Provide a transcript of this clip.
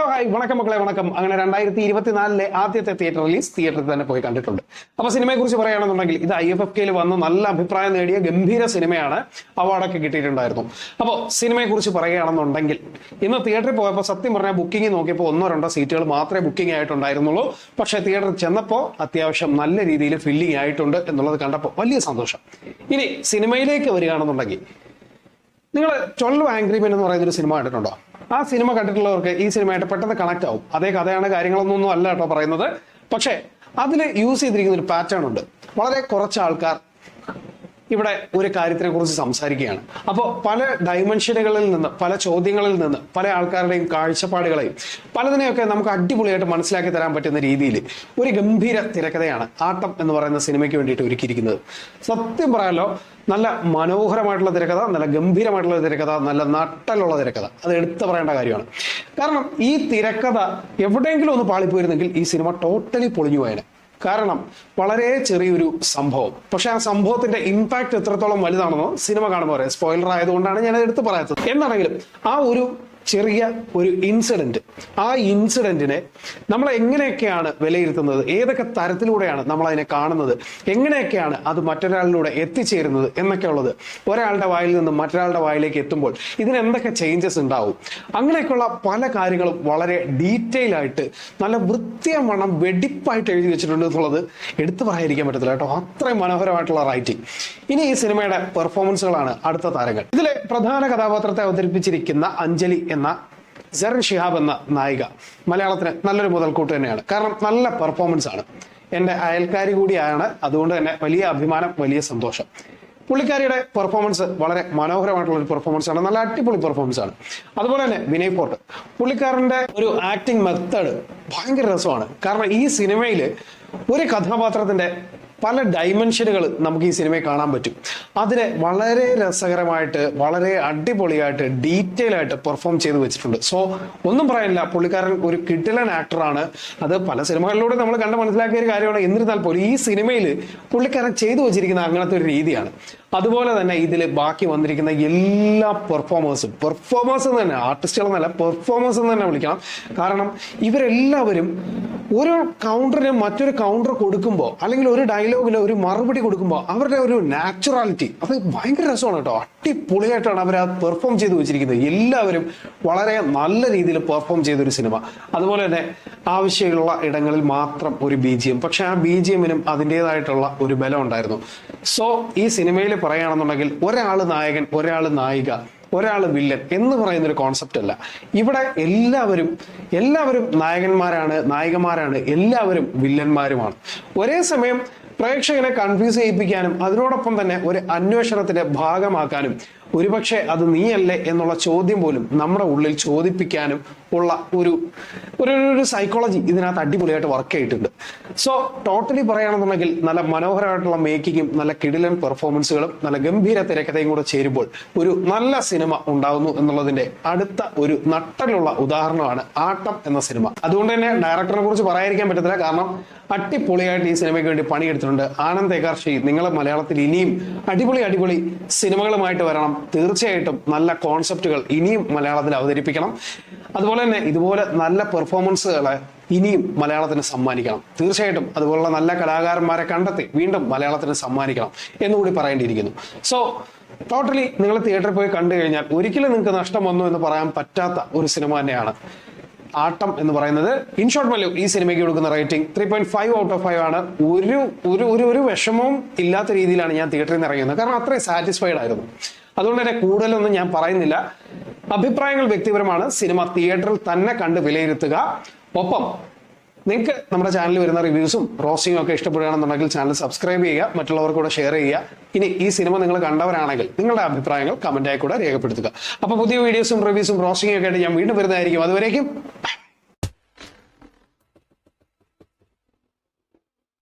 Hello hi വണക്കം മക്കളെ വണക്കം. അങ്ങനെ 2024 ആദ്യത്തെ തിയേറ്റർ റിലീസ് തിയേറ്ററിൽ തന്നെ പോയി കണ്ടിട്ടുണ്ട്. അപ്പൊ സിനിമയെ കുറിച്ച് പറയുകയാണെന്നുണ്ടെങ്കിൽ ഇത് IFFK വന്ന് നല്ല അഭിപ്രായം നേടിയ ഗംഭീര സിനിമയാണ്. അവാർഡൊക്കെ കിട്ടിയിട്ടുണ്ടായിരുന്നു. അപ്പോൾ സിനിമയെ കുറിച്ച് പറയുകയാണെന്നുണ്ടെങ്കിൽ ഇന്ന് തിയേറ്ററിൽ പോയപ്പോൾ സത്യം പറഞ്ഞാൽ ബുക്കിംഗ് നോക്കിയപ്പോൾ 1-2 സീറ്റുകൾ മാത്രമേ ബുക്കിംഗ് ആയിട്ടുണ്ടായിരുന്നുള്ളൂ. പക്ഷേ തിയേറ്ററിൽ ചെന്നപ്പോൾ അത്യാവശ്യം നല്ല രീതിയിൽ ഫില്ലിംഗ് ആയിട്ടുണ്ട് എന്നുള്ളത് കണ്ടപ്പോൾ വലിയ സന്തോഷം. ഇനി സിനിമയിലേക്ക് വരികയാണെന്നുണ്ടെങ്കിൽ നിങ്ങൾ 12 ആംഗ്രി മെൻ എന്ന് പറയുന്നൊരു സിനിമ കണ്ടിട്ടുണ്ടോ? ആ സിനിമ കണ്ടിട്ടുള്ളവർക്ക് ഈ സിനിമയായിട്ട് പെട്ടെന്ന് കണക്ട് ആവും. അതേ കഥയാണ്, കാര്യങ്ങളൊന്നും അല്ല കേട്ടോ പറയുന്നത്. പക്ഷേ അതിൽ യൂസ് ചെയ്തിരിക്കുന്ന ഒരു പാറ്റേൺ ഉണ്ട്. വളരെ കുറച്ച് ആൾക്കാർ ഇവിടെ ഒരു കാര്യത്തിനെ കുറിച്ച് സംസാരിക്കുകയാണ്. അപ്പോൾ പല ഡൈമെൻഷനുകളിൽ നിന്ന്, പല ചോദ്യങ്ങളിൽ നിന്ന്, പല ആൾക്കാരുടെയും കാഴ്ചപ്പാടുകളെയും പലതിനെയൊക്കെ നമുക്ക് അടിപൊളിയായിട്ട് മനസ്സിലാക്കി തരാൻ പറ്റുന്ന രീതിയിൽ ഒരു ഗംഭീര തിരക്കഥയാണ് ആട്ടം എന്ന് പറയുന്ന സിനിമയ്ക്ക് വേണ്ടിയിട്ട് ഒരുക്കിയിരിക്കുന്നത്. സത്യം പറയാലോ, നല്ല മനോഹരമായിട്ടുള്ള തിരക്കഥ, നല്ല ഗംഭീരമായിട്ടുള്ള തിരക്കഥ, നല്ല നട്ടലുള്ള തിരക്കഥ. അത് എടുത്തു പറയേണ്ട കാര്യമാണ്. കാരണം ഈ തിരക്കഥ എവിടെയെങ്കിലും ഒന്ന് പാളിപ്പോയിരുന്നെങ്കിൽ ഈ സിനിമ ടോട്ടലി പൊളിഞ്ഞു പോയേനെ. കാരണം വളരെ ചെറിയൊരു സംഭവം, പക്ഷെ ആ സംഭവത്തിന്റെ ഇമ്പാക്ട് എത്രത്തോളം വലുതാണെന്നോ സിനിമ കാണുമ്പോൾ പറയാം. സ്പോയിലർ ആയതുകൊണ്ടാണ് ഞാൻ എടുത്ത് പറയാത്തത്. എന്നാണെങ്കിലും ആ ഒരു ചെറിയ ഒരു ഇൻസിഡന്റ്, ആ ഇൻസിഡന്റിനെ നമ്മൾ എങ്ങനെയൊക്കെയാണ് വിലയിരുത്തുന്നത്, ഏതൊക്കെ തരത്തിലൂടെയാണ് നമ്മൾ അതിനെ കാണുന്നത്, എങ്ങനെയൊക്കെയാണ് അത് മറ്റൊരാളിലൂടെ എത്തിച്ചേരുന്നത് എന്നൊക്കെയുള്ളത് ഒരാളുടെ വായിൽ നിന്ന് മറ്റൊരാളുടെ വായിലേക്ക് എത്തുമ്പോൾ ഇതിന് എന്തൊക്കെ ചേഞ്ചസ് ഉണ്ടാവും, അങ്ങനെയൊക്കെയുള്ള പല കാര്യങ്ങളും വളരെ ഡീറ്റെയിൽ ആയിട്ട് നല്ല വൃത്തിയവണ്ണം വെടിപ്പായിട്ട് എഴുതി വെച്ചിട്ടുണ്ട് എന്നുള്ളത് എടുത്തു പറയാതിരിക്കാൻ പറ്റത്തില്ല കേട്ടോ. അത്രയും മനോഹരമായിട്ടുള്ള റൈറ്റിംഗ്. ഇനി ഈ സിനിമയുടെ പെർഫോമൻസുകളാണ് അടുത്ത താരങ്ങൾ. ഇതിലെ പ്രധാന കഥാപാത്രത്തെ അവതരിപ്പിച്ചിരിക്കുന്ന അഞ്ജലി എന്ന സെറിൻ ഷിഹാബ് എന്ന നായിക മലയാളത്തിന് നല്ലൊരു മുതൽക്കൂട്ട് തന്നെയാണ്. കാരണം നല്ല പെർഫോമൻസ് ആണ്. എൻ്റെ അയൽക്കാരി കൂടിയാണ്, അതുകൊണ്ട് തന്നെ വലിയ അഭിമാനം, വലിയ സന്തോഷം. പുള്ളിക്കാരിയുടെ പെർഫോമൻസ് വളരെ മനോഹരമായിട്ടുള്ള ഒരു പെർഫോമൻസ് ആണ്, നല്ല അടിപൊളി പെർഫോമൻസ് ആണ്. അതുപോലെ തന്നെ വിനയ് ഫോർട്ട്, പുള്ളിക്കാരൻ്റെ ഒരു ആക്ടിങ് മെത്തേഡ് ഭയങ്കര രസമാണ്. കാരണം ഈ സിനിമയിൽ ഒരു കഥാപാത്രത്തിന്റെ പല ഡൈമെൻഷനുകൾ നമുക്ക് ഈ സിനിമയിൽ കാണാൻ പറ്റും. അതിനെ വളരെ രസകരമായിട്ട്, വളരെ അടിപൊളിയായിട്ട്, ഡീറ്റെയിൽ ആയിട്ട് പെർഫോം ചെയ്ത് വെച്ചിട്ടുണ്ട്. സോ ഒന്നും പറയാനില്ല, പുള്ളിക്കാരൻ ഒരു കിടിലൻ ആക്ടറാണ്. അത് പല സിനിമകളിലൂടെ നമ്മൾ കണ്ട് മനസ്സിലാക്കിയ ഒരു കാര്യമാണ്. എന്നിരുന്നാൽ പോലും ഈ സിനിമയിൽ പുള്ളിക്കാരൻ ചെയ്തു വെച്ചിരിക്കുന്ന അങ്ങനത്തെ ഒരു രീതിയാണ്. അതുപോലെ തന്നെ ഇതിൽ ബാക്കി വന്നിരിക്കുന്ന എല്ലാ പെർഫോമേഴ്സ് തന്നെ, ആർട്ടിസ്റ്റുകളെന്നല്ല, പെർഫോമേഴ്സ് എന്ന് തന്നെ വിളിക്കണം. കാരണം ഇവരെല്ലാവരും ഒരു കൗണ്ടറിന് മറ്റൊരു കൗണ്ടർ കൊടുക്കുമ്പോൾ, അല്ലെങ്കിൽ ഒരു ഡയലോഗിന് ഒരു മറുപടി കൊടുക്കുമ്പോൾ അവരുടെ ഒരു നാച്ചുറാലിറ്റി അത് ഭയങ്കര രസമാണ് കേട്ടോ. അടിപൊളിയായിട്ടാണ് അവർ അത് പെർഫോം ചെയ്ത് വെച്ചിരിക്കുന്നത്. എല്ലാവരും വളരെ നല്ല രീതിയിൽ പെർഫോം ചെയ്തൊരു സിനിമ. അതുപോലെ തന്നെ ആവശ്യമുള്ള ഇടങ്ങളിൽ മാത്രം ഒരു BGM, പക്ഷെ ആ BGMനും അതിൻ്റെതായിട്ടുള്ള ഒരു ബലം ഉണ്ടായിരുന്നു. സോ ഈ സിനിമയിൽ പറയുകയാണെന്നുണ്ടെങ്കിൽ ഒരാൾ നായകൻ, ഒരാൾ നായിക, ഒരാൾ വില്ലൻ എന്ന് പറയുന്നൊരു കോൺസെപ്റ്റ് അല്ല. ഇവിടെ എല്ലാവരും നായകന്മാരാണ്, നായികമാരാണ്, എല്ലാവരും വില്ലന്മാരുമാണ്. ഒരേ സമയം പ്രേക്ഷകനെ കൺഫ്യൂസ് ചെയ്യിപ്പിക്കാനും അതിനോടൊപ്പം തന്നെ ഒരു അന്വേഷണത്തിന്റെ ഭാഗമാക്കാനും, ഒരുപക്ഷെ അത് നീയല്ലേ എന്നുള്ള ചോദ്യം പോലും നമ്മുടെ ഉള്ളിൽ ചോദിപ്പിക്കാനും ഉള്ള ഒരു സൈക്കോളജി ഇതിനകത്ത് അടിപൊളിയായിട്ട് വർക്ക് ചെയ്തിട്ടുണ്ട്. സോ ടോട്ടലി പറയുകയാണെന്നുണ്ടെങ്കിൽ നല്ല മനോഹരമായിട്ടുള്ള മേക്കിങ്ങും നല്ല കിടിലൻ പെർഫോമൻസുകളും നല്ല ഗംഭീര തിരക്കഥയും കൂടെ ചേരുമ്പോൾ ഒരു നല്ല സിനിമ ഉണ്ടാകുന്നു എന്നുള്ളതിന്റെ അടുത്ത ഒരു നട്ടലുള്ള ഉദാഹരണമാണ് ആട്ടം എന്ന സിനിമ. അതുകൊണ്ട് തന്നെ ഡയറക്ടറിനെ കുറിച്ച് പറയാതിരിക്കാൻ പറ്റത്തില്ല. കാരണം അടിപൊളിയായിട്ട് ഈ സിനിമയ്ക്ക് വേണ്ടി പണിയെടുത്തിട്ടുണ്ട് ആനന്ദ് ഏകാർഷി. നിങ്ങൾ മലയാളത്തിൽ ഇനിയും അടിപൊളി സിനിമകളുമായിട്ട് വരണം. തീർച്ചയായിട്ടും നല്ല കോൺസെപ്റ്റുകൾ ഇനിയും മലയാളത്തിൽ അവതരിപ്പിക്കണം. അതുപോലെ തന്നെ ഇതുപോലെ നല്ല പെർഫോമൻസുകളെ ഇനിയും മലയാളത്തിന് സമ്മാനിക്കണം. തീർച്ചയായിട്ടും അതുപോലുള്ള നല്ല കലാകാരന്മാരെ കണ്ടെത്തി വീണ്ടും മലയാളത്തിന് സമ്മാനിക്കണം എന്നുകൂടി പറയേണ്ടിയിരിക്കുന്നു. സോ ടോട്ടലി നിങ്ങൾ തിയേറ്ററിൽ പോയി കണ്ടു കഴിഞ്ഞാൽ ഒരിക്കലും നിങ്ങൾക്ക് നഷ്ടം വന്നു എന്ന് പറയാൻ പറ്റാത്ത ഒരു സിനിമ തന്നെയാണ് ആട്ടം എന്ന് പറയുന്നത്. ഇൻ ഷോർട്ട് വാല്യൂ ഈ സിനിമയ്ക്ക് കൊടുക്കുന്ന റേറ്റിംഗ് 3.5 ഔട്ട് ഓഫ് 5 ആണ്. ഒരു വിഷമവും ഇല്ലാത്ത രീതിയിലാണ് ഞാൻ തിയേറ്ററിൽ നിന്ന് ഇറങ്ങിയത്. കാരണം അത്രയും സാറ്റിസ്ഫൈഡ് ആയിരുന്നു. അതുകൊണ്ട് തന്നെ കൂടുതലൊന്നും ഞാൻ പറയുന്നില്ല. അഭിപ്രായങ്ങൾ വ്യക്തിപരമാണ്. സിനിമ തിയേറ്ററിൽ തന്നെ കണ്ട് വിലയിരുത്തുക. ഒപ്പം നിങ്ങൾക്ക് നമ്മുടെ ചാനലിൽ വരുന്ന റിവ്യൂസും റോസ്റ്റിംഗും ഒക്കെ ഇഷ്ടപ്പെടുകയാണെന്നുണ്ടെങ്കിൽ ചാനൽ സബ്സ്ക്രൈബ് ചെയ്യുക, മറ്റുള്ളവർക്ക് കൂടെ ഷെയർ ചെയ്യുക. ഇനി ഈ സിനിമ നിങ്ങൾ കണ്ടവരാണെങ്കിൽ നിങ്ങളുടെ അഭിപ്രായങ്ങൾ കമന്റായി കൂടെ രേഖപ്പെടുത്തുക. അപ്പോൾ പുതിയ വീഡിയോസും റിവ്യൂസും റോസ്റ്റിംഗും ഒക്കെ ആയിട്ട് ഞാൻ വീണ്ടും വരുന്നതായിരിക്കും. അതുവരേക്കും